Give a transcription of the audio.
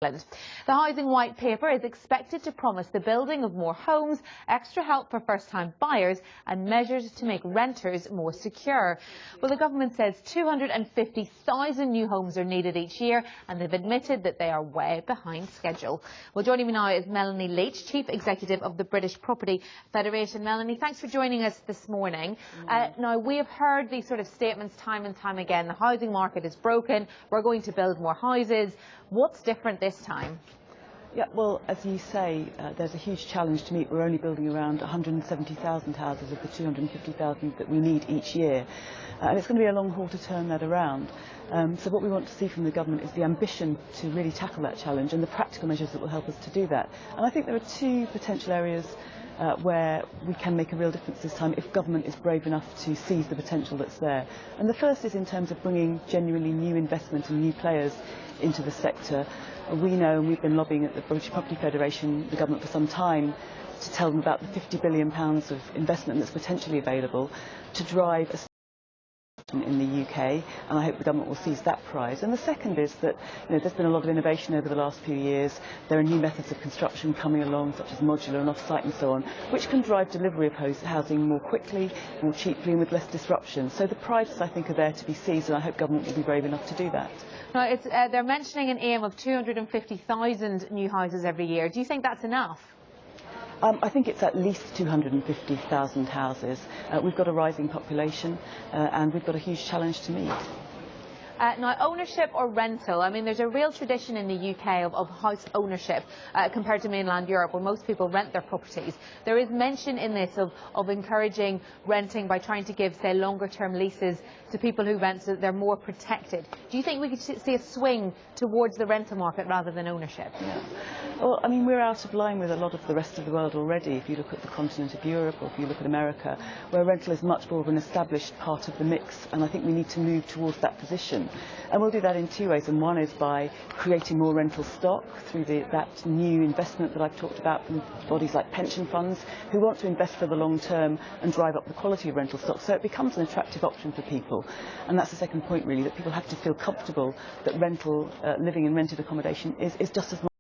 The Housing White Paper is expected to promise the building of more homes, extra help for first-time buyers and measures to make renters more secure. Well, the government says 250,000 new homes are needed each year, and they've admitted that they are way behind schedule. Well, joining me now is Melanie Leech, Chief Executive of the British Property Federation. Melanie, thanks for joining us this morning. Now, we have heard these sort of statements time and time again. The housing market is broken. We're going to build more houses. What's different this time? Yeah, well, as you say, there's a huge challenge to meet. We're only building around 170,000 houses of the 250,000 that we need each year. And it's going to be a long haul to turn that around. So what we want to see from the government is the ambition to really tackle that challenge and the practical measures that will help us to do that. And I think there are two potential areas where we can make a real difference this time if government is brave enough to seize the potential that's there. And the first is in terms of bringing genuinely new investment and new players into the sector. We know, and we've been lobbying at the British Property Federation, the government, for some time to tell them about the £50 billion of investment that's potentially available to drive a in the UK, and I hope the government will seize that prize. And the second is that there's been a lot of innovation over the last few years. There are new methods of construction coming along, such as modular and off-site and so on, which can drive delivery of housing more quickly, more cheaply and with less disruption. So the prizes, I think, are there to be seized, and I hope government will be brave enough to do that. Now, they're mentioning an aim of 250,000 new houses every year. Do you think that's enough? I think it's at least 250,000 houses. We've got a rising population and we've got a huge challenge to meet. Now, ownership or rental, I mean, there's a real tradition in the UK of house ownership compared to mainland Europe, where most people rent their properties. There is mention in this of encouraging renting by trying to give, say, longer-term leases to people who rent so that they're more protected. Do you think we could see a swing towards the rental market rather than ownership? Yeah. Well, I mean, we're out of line with a lot of the rest of the world already. If you look at the continent of Europe or if you look at America, where rental is much more of an established part of the mix, and I think we need to move towards that position. And we'll do that in two ways, and one is by creating more rental stock through that new investment that I've talked about from bodies like pension funds who want to invest for the long term and drive up the quality of rental stock, so it becomes an attractive option for people. And that's the second point, really, that people have to feel comfortable that rental, living in rented accommodation is just as much